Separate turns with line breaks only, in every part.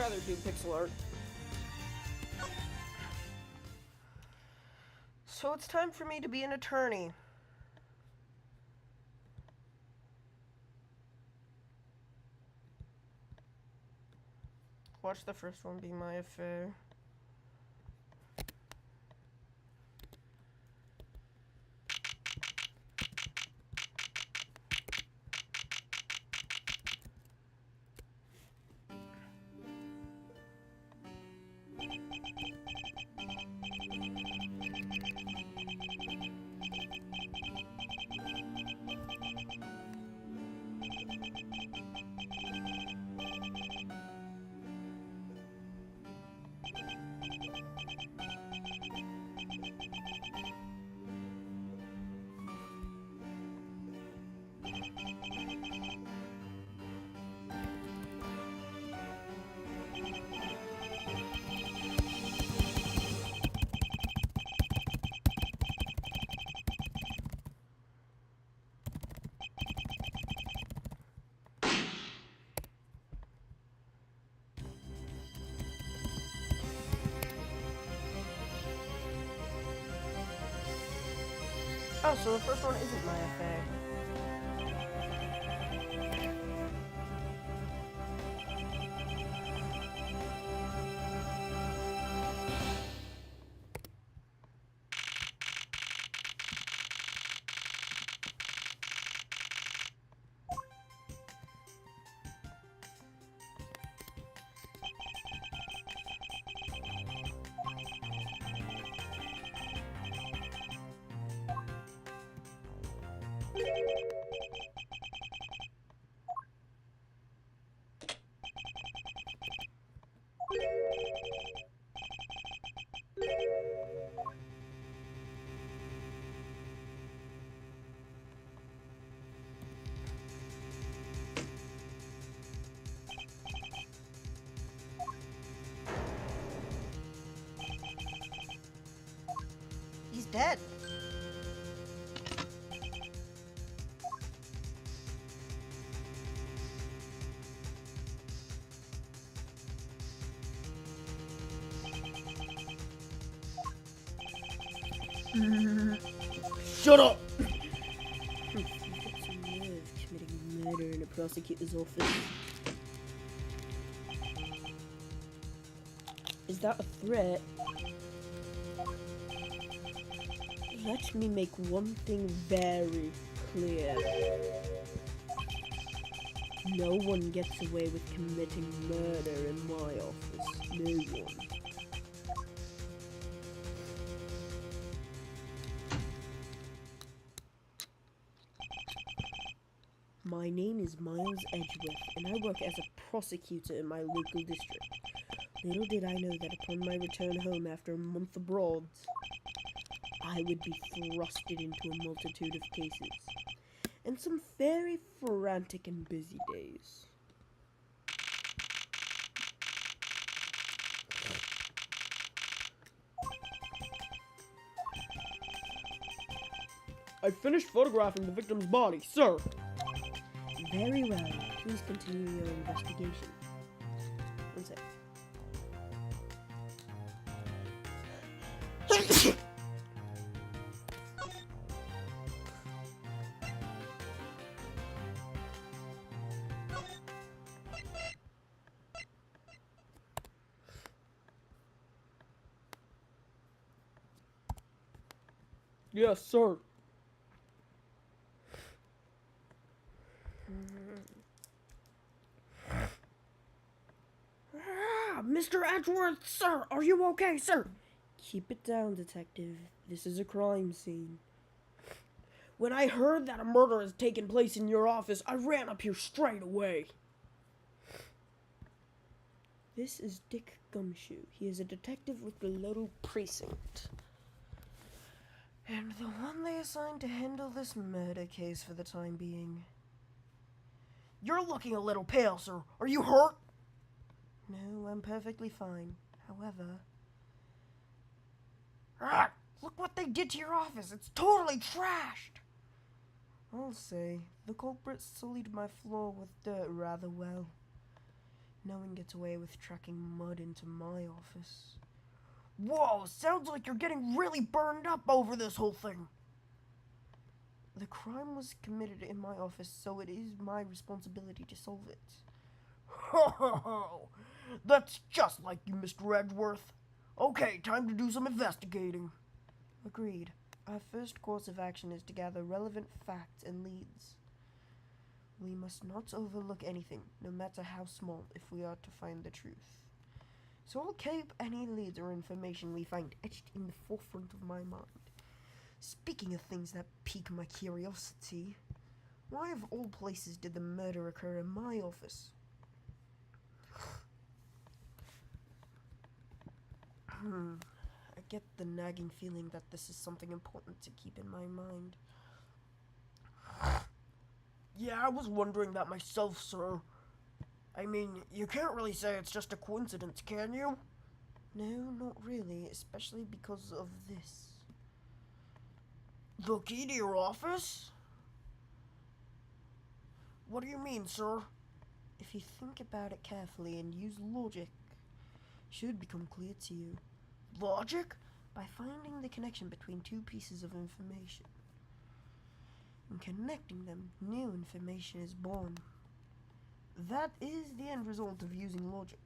rather do pixel art. So it's time for me to be an attorney. Watch the first one be my affair. Oh, so the first one isn't my affair. He's dead.
Shut up! You've got some nerve committing murder in a prosecutor's office. Is that a threat? Let me make one thing very clear. No one gets away with committing murder in my office. No one. My name is Miles Edgeworth, and I work as a prosecutor in my local district. Little did I know that upon my return home after a month abroad, I would be thrusted into a multitude of cases, and some very frantic and busy days.
I finished photographing the victim's body, sir.
Very well. Please continue your investigation. One sec.
Yes, sir. Mr. Edgeworth, sir, are you okay, sir?
Keep it down, detective. This is a crime scene.
When I heard that a murder has taken place in your office, I ran up here straight away.
This is Dick Gumshoe. He is a detective with the local precinct.
And the one they assigned to handle this murder case for the time being. You're looking a little pale, sir. Are you hurt?
No, I'm perfectly fine. However...
Look what they did to your office. It's totally trashed.
I'll say, the culprit sullied my floor with dirt rather well.
No one gets away with tracking mud into my office. Whoa, sounds like you're getting really burned up over this whole thing. The crime was committed in my office, so it is my responsibility to solve it. Ho ho ho! That's just like you, Mr. Edgeworth. Okay, time to do some investigating. Agreed. Our first course of action is to gather relevant facts and leads. We must not overlook anything, no matter how small, if we are to find the truth. So I'll keep any leads or information we find etched in the forefront of my mind. Speaking of things that pique my curiosity, why of all places did the murder occur in my office? I get the nagging feeling that this is something important to keep in my mind. Yeah, I was wondering that myself, sir. I mean, you can't really say it's just a coincidence, can you? No, not really, especially because of this. The key to your office? What do you mean, sir? If you think about it carefully and use logic, it should become clear to you. Logic? By finding the connection between two pieces of information. And connecting them, new information is born. That is the end result of using logic.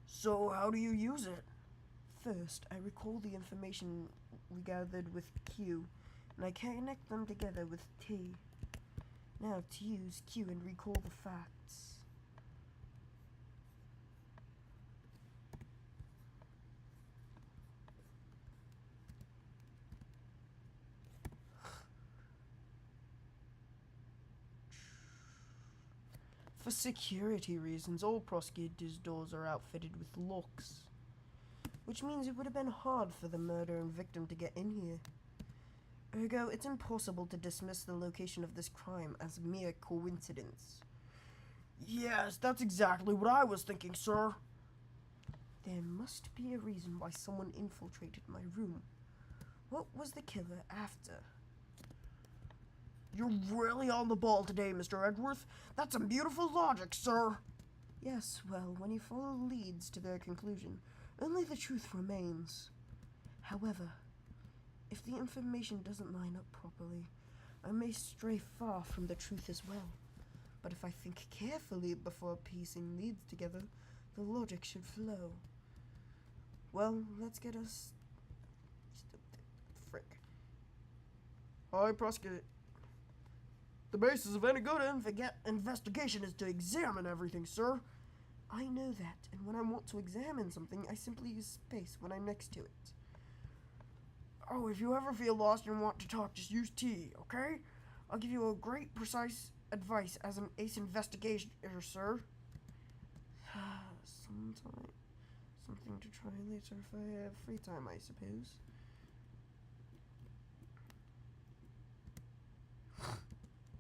So how do you use it? First, I recall the information we gathered with Q, and I connect them together with T. Now to use Q and recall the facts. For security reasons, all prosecutors' doors are outfitted with locks, which means it would have been hard for the murderer and victim to get in here. Ergo, it's impossible to dismiss the location of this crime as mere coincidence. Yes, that's exactly what I was thinking, sir. There must be a reason why someone infiltrated my room. What was the killer after? You're really on the ball today, Mr. Edgeworth. That's some beautiful logic, sir. Yes, well, when you follow leads to their conclusion, only the truth remains. However, if the information doesn't line up properly, I may stray far from the truth as well. But if I think carefully before piecing leads together, the logic should flow. Well, let's get us... Frick. Hi, prosecutor. The basis of any good investigation is to examine everything, sir. I know that, and when I want to examine something, I simply use space when I'm next to it. Oh, if you ever feel lost and want to talk, just use T, okay? I'll give you a great precise advice as an ace investigator, sir. Something to try later if I have free time, I suppose.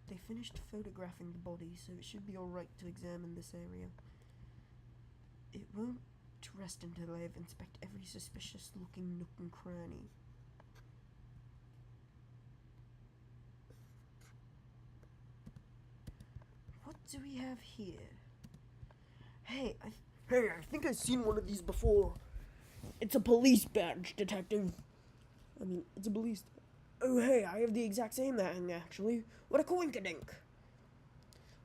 They finished photographing the body, so it should be alright to examine this area. It won't rest until I have inspected every suspicious-looking nook and cranny. What do we have here? Hey, I think I've seen one of these before. It's a police badge, detective. I mean, it's a police... Oh, hey, I have the exact same thing, actually. What a coinkydink.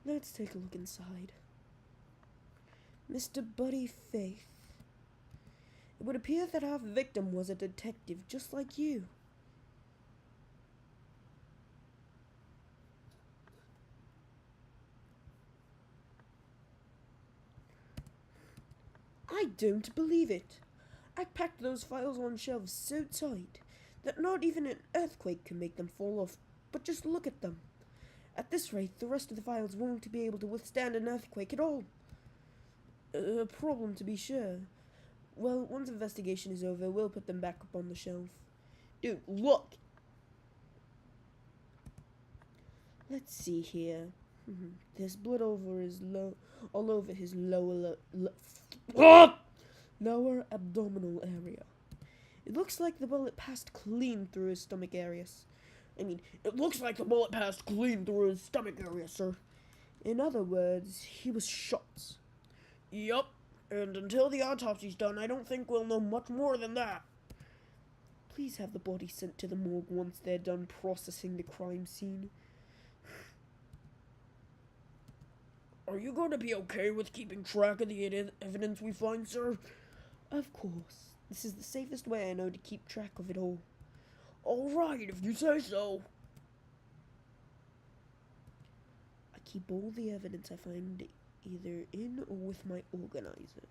Let's take a look inside. Mr. Buddy Faith. It would appear that our victim was a detective just like you. I don't believe it. I packed those files on shelves so tight that not even an earthquake can make them fall off, but just look at them. At this rate, the rest of the files won't be able to withstand an earthquake at all. A problem, to be sure. Well, once investigation is over, we'll put them back up on the shelf. Dude, look! Let's see here. There's blood all over his lower abdominal area. It looks like the bullet passed clean through his stomach areas. It looks like the bullet passed clean through his stomach area, sir. In other words, he was shot.
Yup. And until the autopsy's done, I don't think we'll know much more than that. Please have the body sent to the morgue once they're done processing the crime scene. Are you going to be okay with keeping track of the evidence we find, sir? Of course. This is the safest way I know to keep track of it all. All right, if you say so. I keep all the evidence I find either in or with my organizer.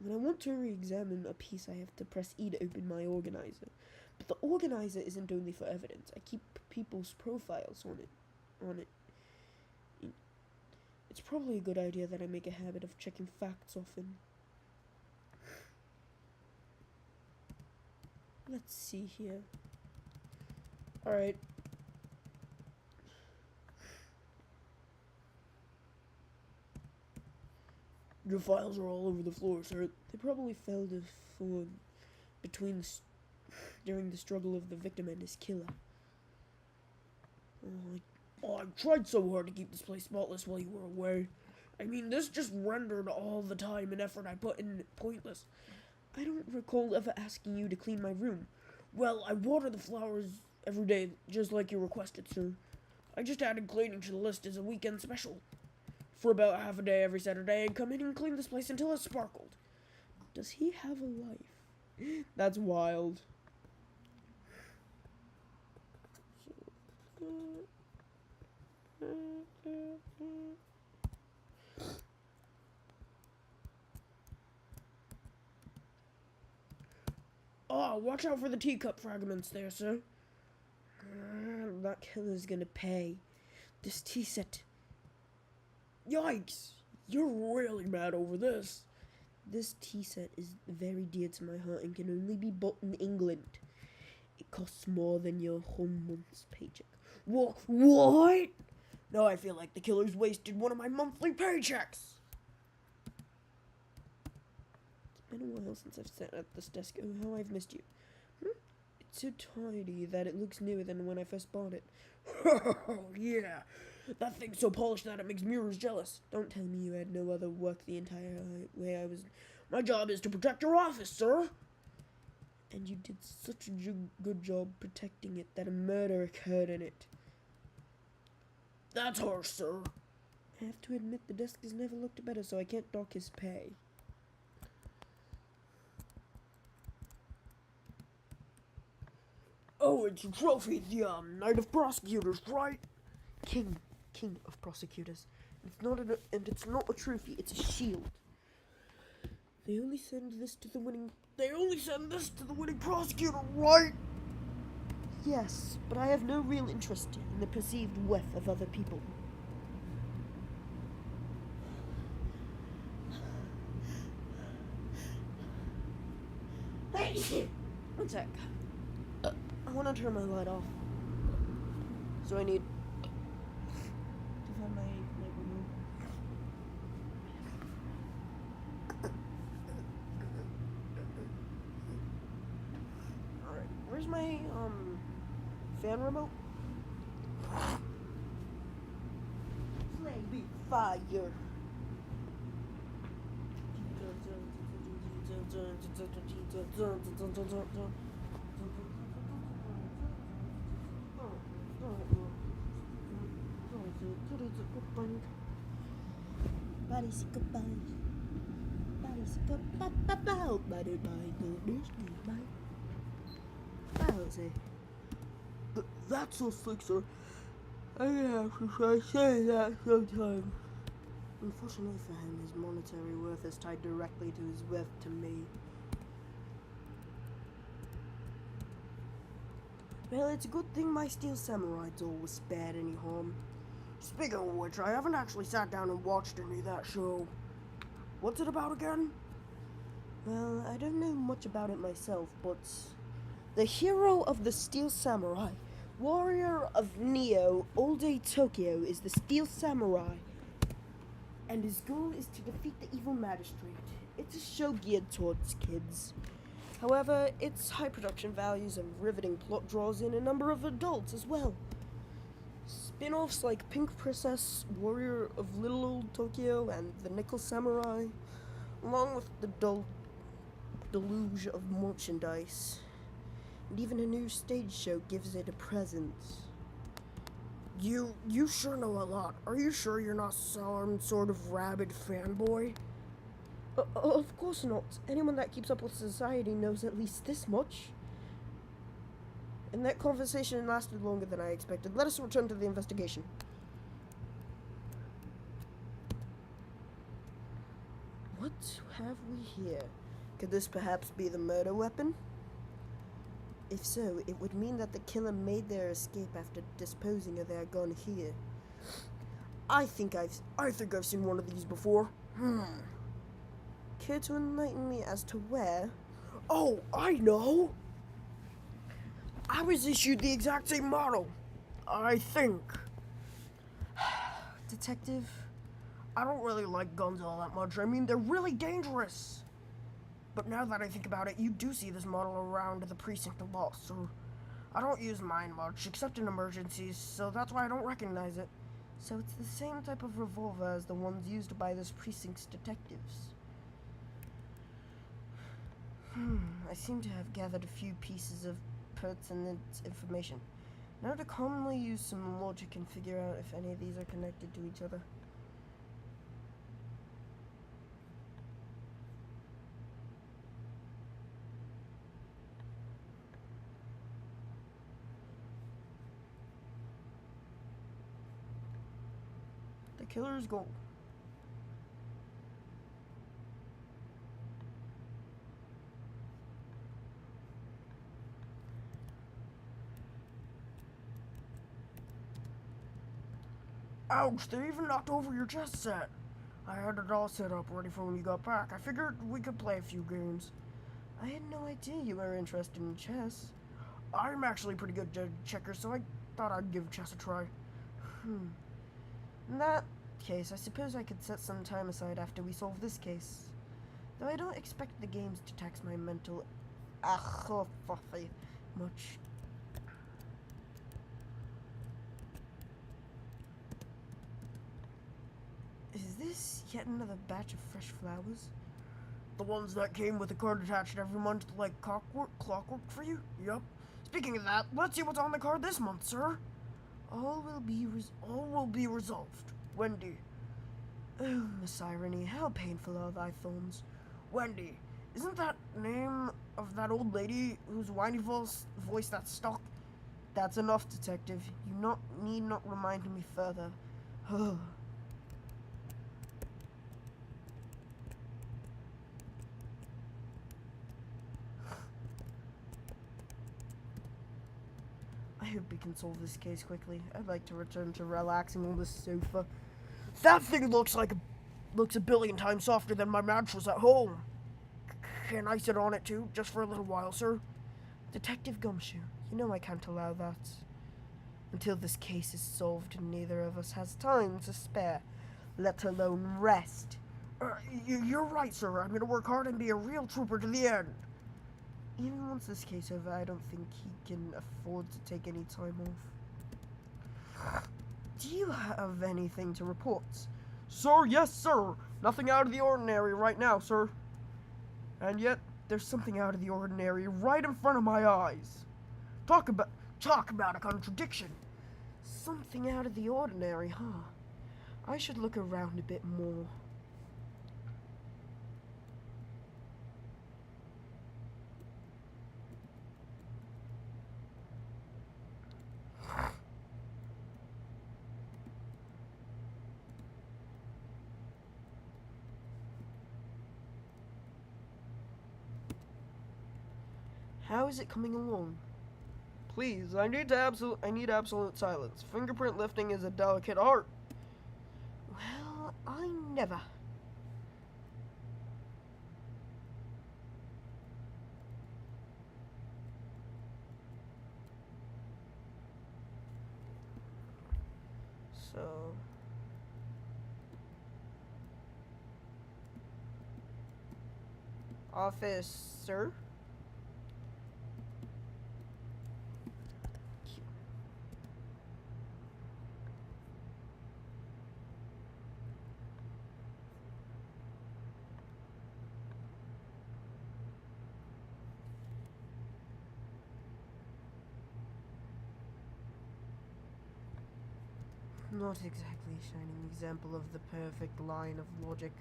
When I want to re-examine a piece, I have to press E to open my organizer. But the organizer isn't only for evidence. I keep people's profiles on it. It's probably a good idea that I make a habit of checking facts often. Let's see here. Alright. Your files are all over the floor, sir. They probably fell to the floor during the struggle of the victim and his killer. I tried so hard to keep this place spotless while you were away. I mean, this just rendered all the time and effort I put in pointless. I don't recall ever asking you to clean my room. Well, I water the flowers every day, just like you requested, sir. I just added cleaning to the list as a weekend special. For about half a day every Saturday, and come in and clean this place until it sparkled. Does he have a life? That's wild. Oh, watch out for the teacup fragments there, sir. That killer's gonna pay. This tea set. Yikes! You're really mad over this. This tea set is very dear to my heart and can only be bought in England. It costs more than your whole month's paycheck. What? Now I feel like the killer's wasted one of my monthly paychecks. It's been a while since I've sat at this desk. Oh, how I've missed you. It's so tidy that it looks newer than when I first bought it. Oh, yeah. That thing's so polished that it makes mirrors jealous. Don't tell me you had no other work the entire way I was. My job is to protect your office, sir. And you did such a good job protecting it that a murder occurred in it. That's harsh, sir. I have to admit the desk has never looked better, so I can't dock his pay. Oh, it's a trophy, the Knight of Prosecutors, right? King of Prosecutors. It's not a trophy, it's a shield. They only send this to the winning prosecutor, right? Yes, but I have no real interest in the perceived worth of other people. Hey! One sec. I want to turn my light off. So I need to find my remote. Alright, where's my fan remote? Play me fire. That's so slick, sir. I have to try saying that sometimes. Unfortunately for him, his monetary worth is tied directly to his worth to me. Well, it's a good thing my steel samurai doll was spared any harm. Speaking of which, I haven't actually sat down and watched any of that show. What's it about again? Well, I don't know much about it myself, but the hero of the Steel Samurai, warrior of Neo, all-day Tokyo, is the Steel Samurai, and his goal is to defeat the evil magistrate. It's a show geared towards kids. However, its high production values and riveting plot draws in a number of adults as well. spin-offs like Pink Princess, Warrior of Little Old Tokyo, and The Nickel Samurai, along with the deluge of merchandise. And even a new stage show gives it a presence.
You sure know a lot. Are you sure you're not some sort of rabid fanboy?
Of course not. Anyone that keeps up with society knows at least this much. And that conversation lasted longer than I expected. Let us return to the investigation. What have we here? Could this perhaps be the murder weapon? If so, it would mean that the killer made their escape after disposing of their gun here. I think I've seen one of these before. Care to enlighten me as to where?
Oh, I know! I was issued the exact same model. I think.
Detective?
I don't really like guns all that much. I mean, they're really dangerous. But now that I think about it, you do see this model around the precinct a lot, so I don't use mine much, except in emergencies, so that's why I don't recognize it.
So it's the same type of revolver as the ones used by this precinct's detectives. I seem to have gathered a few pieces of pertinent information. Now to calmly use some logic and figure out if any of these are connected to each other.
The killer's goal. Ouch, they even knocked over your chess set. I had it all set up ready for when you got back. I figured we could play a few games.
I had no idea you were interested in chess.
I'm actually pretty good at checkers, so I thought I'd give chess a try.
In that case, I suppose I could set some time aside after we solve this case. Though I don't expect the games to tax my mental much. Is this yet another batch of fresh flowers?
The ones that came with a card attached every month like clockwork for you? Yup. Speaking of that, let's see what's on the card this month, sir.
All will be
resolved. Wendy.
Oh, Miss Irony, how painful are thy thorns.
Wendy, isn't that name of that old lady whose whiny voice that's stuck?
That's enough, detective. You need not remind me further. I hope we can solve this case quickly. I'd like to return to relaxing on the sofa.
That thing looks a billion times softer than my mattress at home. Can I sit on it too, just for a little while, sir?
Detective Gumshoe, you know I can't allow that. Until this case is solved, neither of us has time to spare, let alone rest.
You're right, sir. I'm gonna work hard and be a real trooper to the end.
Even once this case over, I don't think he can afford to take any time off. Do you have anything to report?
Sir, yes, sir. Nothing out of the ordinary right now, sir. And yet, there's something out of the ordinary right in front of my eyes. Talk about a contradiction.
Something out of the ordinary, huh? I should look around a bit more. How is it coming along?
Please, I need absolute silence. Fingerprint lifting is a delicate art.
Well, I never. So... Officer?
Not exactly a shining example of the perfect line of logic.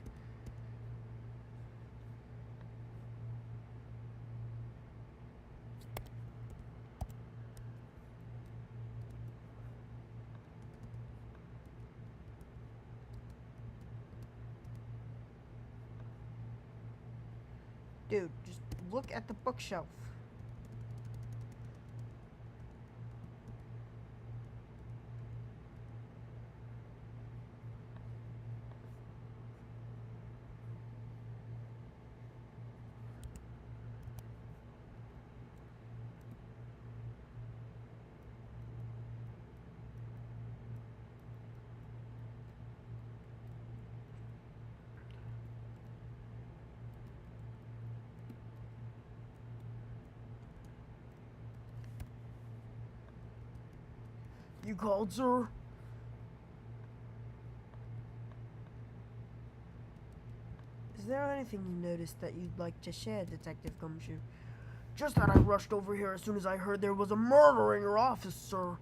Dude, just look at the bookshelf. You called, sir? Is there anything you noticed that you'd like to share, Detective Gumshoe? Just that I rushed over here as soon as I heard there was a murder in your office, sir.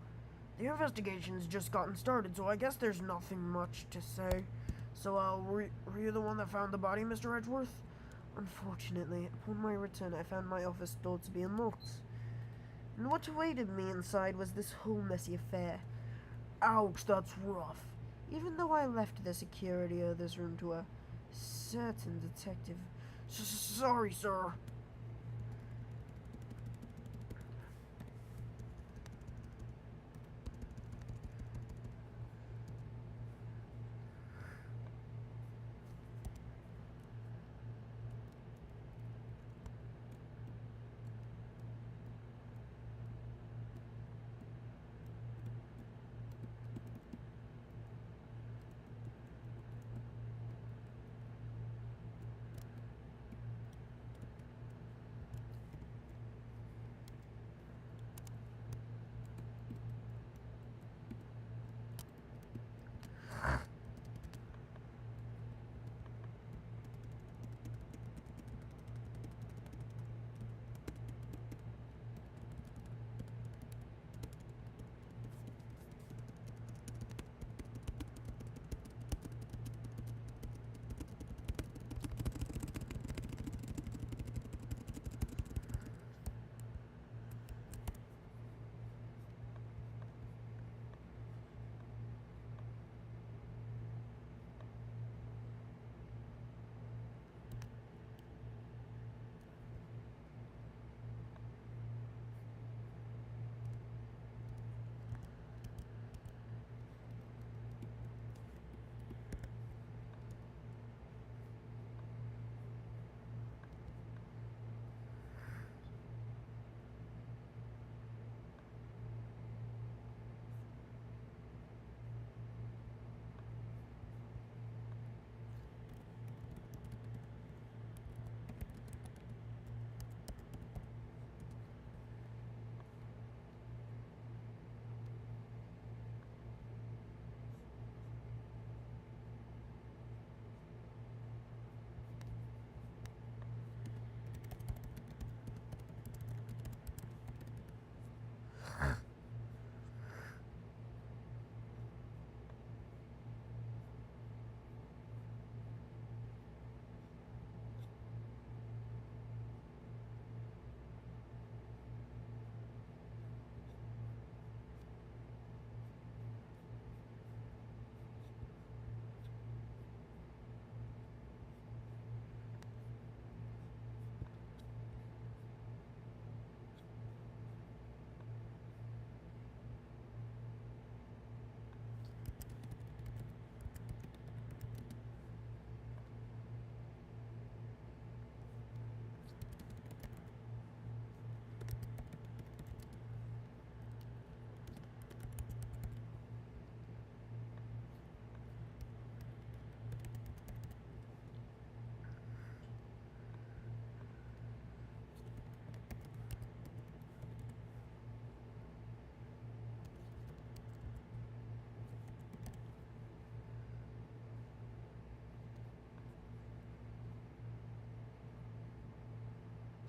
The investigation's just gotten started, so I guess there's nothing much to say. So, were you the one that found the body, Mr. Edgeworth? Unfortunately, upon my return, I found my office door to be unlocked. And what awaited me inside was this whole messy affair. Ouch, that's rough. Even though I left the security of this room to a certain detective. Sorry, sir.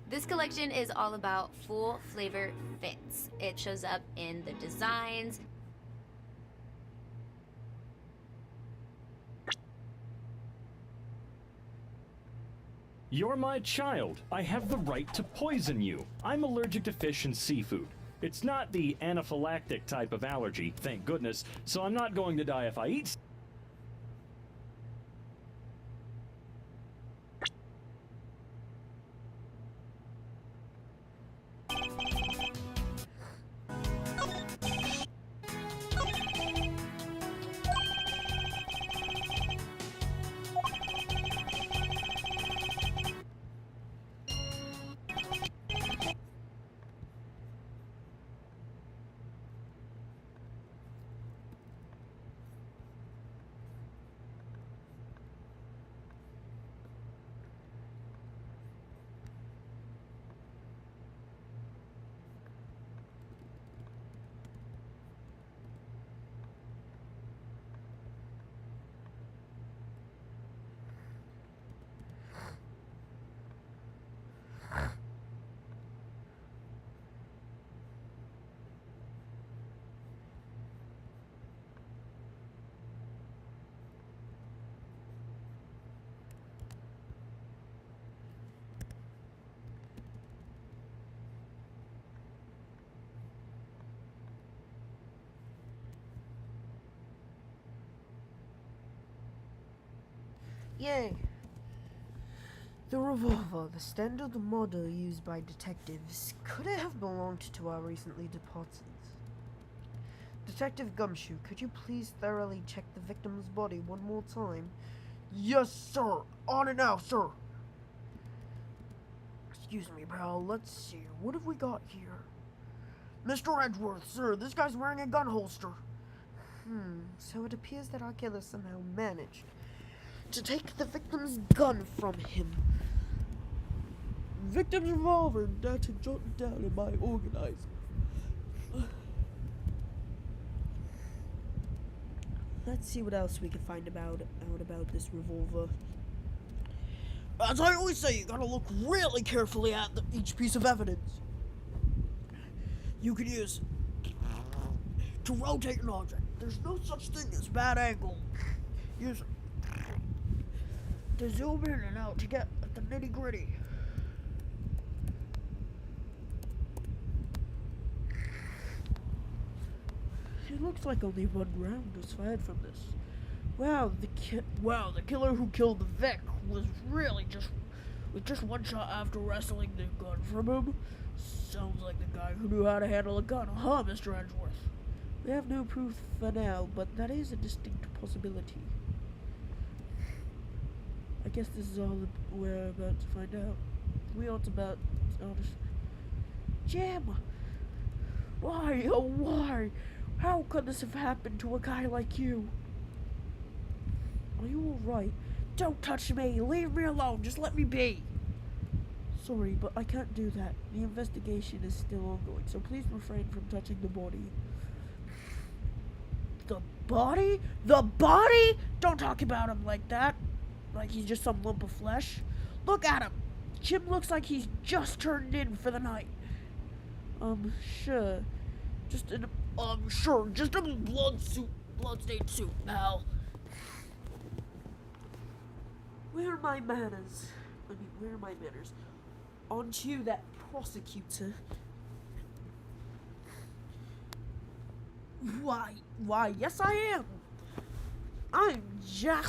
This collection is all about full flavor fits. It shows up in the designs,
You're my child. I have the right to poison you. I'm allergic to fish and seafood. It's not the anaphylactic type of allergy, thank goodness, so I'm not going to die if I eat.
Yay! The revolver, the standard model used by detectives, could it have belonged to our recently departed? Detective Gumshoe, could you please thoroughly check the victim's body one more time? Yes, sir! On it now, sir! Excuse me, pal, let's see. What have we got here? Mr. Edgeworth, sir, this guy's wearing a gun holster. So it appears that our killer somehow managed to take the victim's gun from him. Victim's revolver, data jotted down in my organizer.
Let's see what else we can find out about this revolver.
As I always say, you gotta look really carefully at each piece of evidence. You can use to rotate an object. There's no such thing as bad angle. Use it to zoom in and out to get at the nitty gritty.
It looks like only one round was fired from this.
Wow, the killer who killed the Vic was really with just one shot after wrestling the gun from him. Sounds like the guy who knew how to handle a gun, huh, Mr. Edgeworth?
We have no proof for now, but that is a distinct possibility. I guess this is all we're about to find out. We ought about honest. Jim! Why, oh why? How could this have happened to a guy like you? Are you alright?
Don't touch me! Leave me alone! Just let me be!
Sorry, but I can't do that. The investigation is still ongoing, so please refrain from touching the body.
The body? The body? Don't talk about him like that. Like he's just some lump of flesh. Look at him! Jim looks like he's just turned in for the night.
Sure.
Just a blood-stained suit, pal.
Where are my manners? Where are my manners? Aren't you that prosecutor?
Why, yes I am. I'm Jack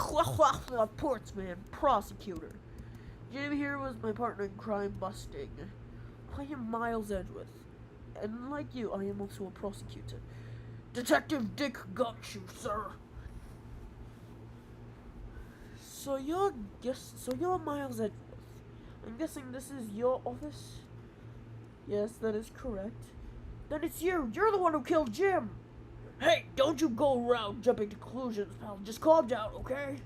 Portsman, prosecutor. Jim here was my partner in crime busting. I am Miles Edgeworth, and like you, I am also a prosecutor. Detective Dick Gumshoe, sir.
So you're Miles Edgeworth. I'm guessing this is your office?
Yes, that is correct. Then it's you. You're the one who killed Jim. Hey, don't you go around jumping to conclusions, pal. Just calm down, okay?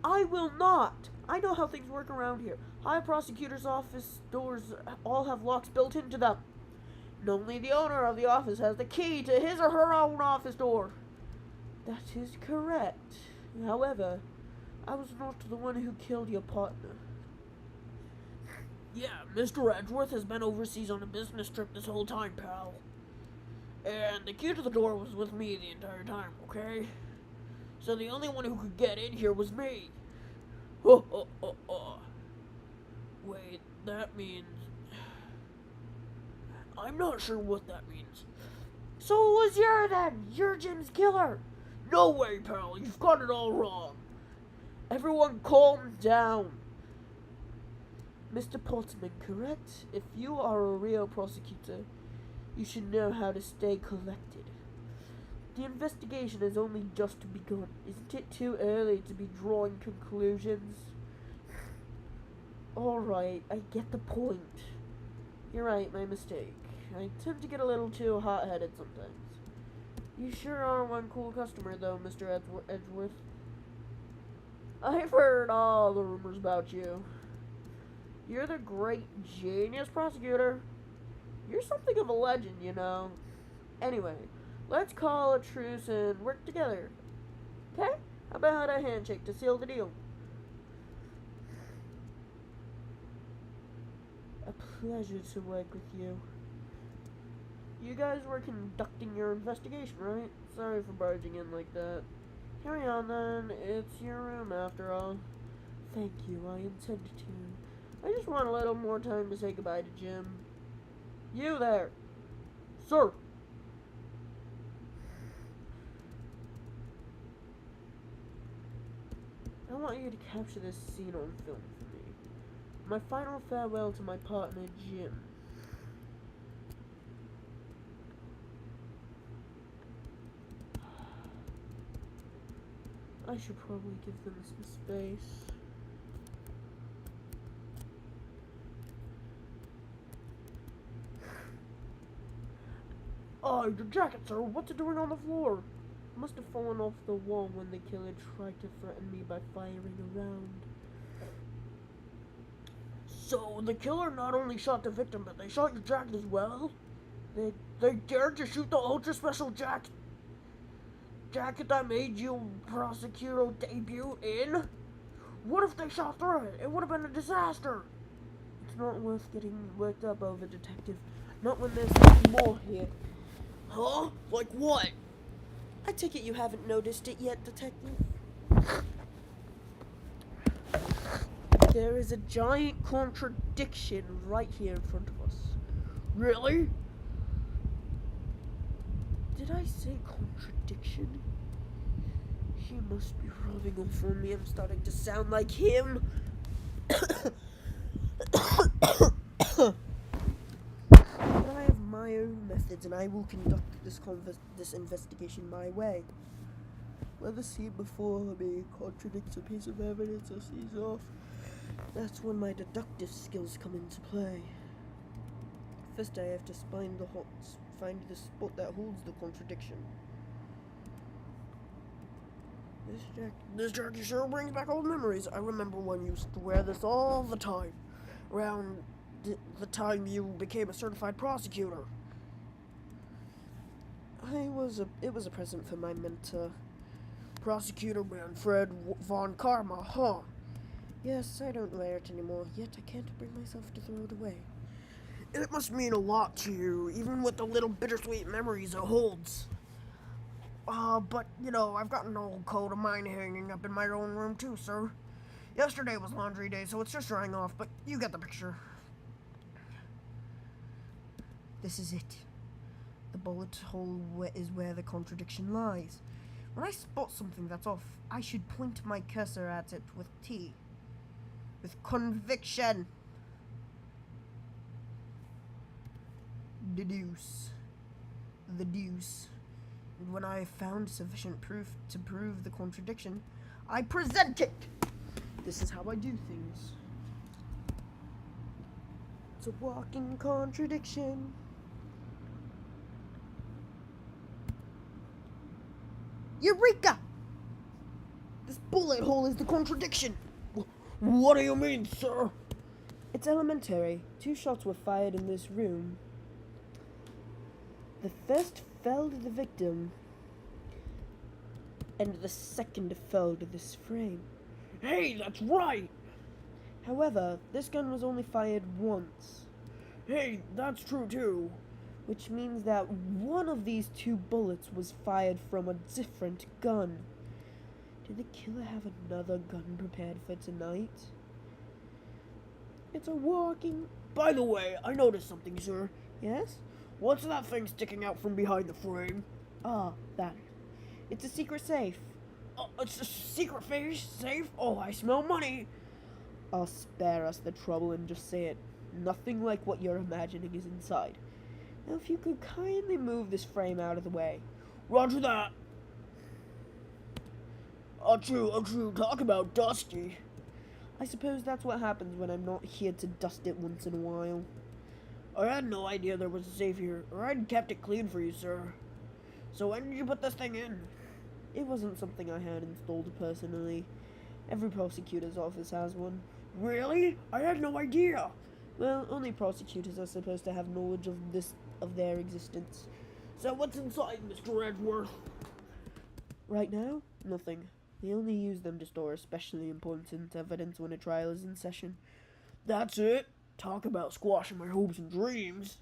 I will not. I know how things work around here. High prosecutor's office doors all have locks built into them.
And only the owner of the office has the key to his or her own office door.
That is correct. However, I was not the one who killed your partner.
Yeah, Mr. Edgeworth has been overseas on a business trip this whole time, pal. And the key to the door was with me the entire time, okay? So the only one who could get in here was me.
Wait, that means... I'm not sure what that means. So it was you then! You're Jim's killer! No way, pal, you've got it all wrong. Everyone calm down. Mr. Portman, correct? If you are a real prosecutor, you should know how to stay collected. The investigation has only just begun. Isn't it too early to be drawing conclusions? Alright, I get the point. You're right, my mistake. I tend to get a little too hot-headed sometimes. You sure are one cool customer, though, Mr. Edgeworth. I've heard all the rumors about you. You're the great genius prosecutor. You're something of a legend, you know. Anyway, let's call a truce and work together. Okay? How about a handshake to seal the deal? A pleasure to work with you. You guys were conducting your investigation, right? Sorry for barging in like that. Carry on then. It's your room after all. Thank you, I intended to. I just want a little more time to say goodbye to Jim. You there! Sir! I want you to capture this scene on film for me. My final farewell to my partner, Jim. I should probably give them some space. Oh, your jacket, sir. What's it doing on the floor? Must have fallen off the wall when the killer tried to threaten me by firing a round. So, the killer not only shot the victim, but they shot your jacket as well? They dared to shoot the ultra-special jacket that made you prosecutor debut in? What if they shot through it? It would have been a disaster. It's not worth getting worked up over, detective. Not when there's more here. Huh? Like what? I take it you haven't noticed it yet, detective. There is a giant contradiction right here in front of us. Really? Did I say contradiction? He must be rubbing off on me. I'm starting to sound like him. But I have my own methods, and I will conduct this investigation my way. Whether seen before me contradicts a piece of evidence or sees off, that's when my deductive skills come into play. First, I have to find the spot that holds the contradiction. This jacket sure brings back old memories. I remember when you used to wear this all the time, around the time you became a certified prosecutor. It was a present for my mentor, Prosecutor Manfred von Karma, huh? Yes, I don't wear it anymore, yet I can't bring myself to throw it away. It must mean a lot to you, even with the little bittersweet memories it holds. But, you know, I've got an old coat of mine hanging up in my own room too, sir. Yesterday was laundry day, so it's just drying off, but you get the picture. This is it. The bullet hole is where the contradiction lies. When I spot something that's off, I should point my cursor at it with T. With conviction. Deduce. The deuce. And when I have found sufficient proof to prove the contradiction, I present it! This is how I do things. It's a walking contradiction. Eureka! This bullet hole is the contradiction. What do you mean, sir? It's elementary. 2 shots were fired in this room. The first fell to the victim, and the second fell to this frame. Hey, that's right! However, this gun was only fired once. Hey, that's true too. Which means that one of these 2 bullets was fired from a different gun. Did the killer have another gun prepared for tonight? It's a walking...
By the way, I noticed something, sir.
Yes?
What's that thing sticking out from behind the frame?
Ah, that. It's a secret safe.
It's a secret safe? Oh, I smell money.
I'll spare us the trouble and just say it. Nothing like what you're imagining is inside. Now, if you could kindly move this frame out of the way.
Roger that. Achoo, talk about dusty.
I suppose that's what happens when I'm not here to dust it once in a while.
I had no idea there was a safe here, or I'd kept it clean for you, sir. So when did you put this thing in?
It wasn't something I had installed personally. Every prosecutor's office has one.
Really? I had no idea.
Well, only prosecutors are supposed to have knowledge of their existence.
So what's inside, Mr. Edgeworth?
Right now, nothing. They only use them to store especially important evidence when a trial is in session.
That's it? Talk about squashing my hopes and dreams.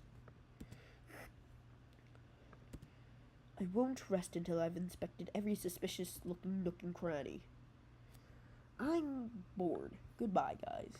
I won't rest until I've inspected every suspicious looking nook and cranny. I'm bored. Goodbye, guys.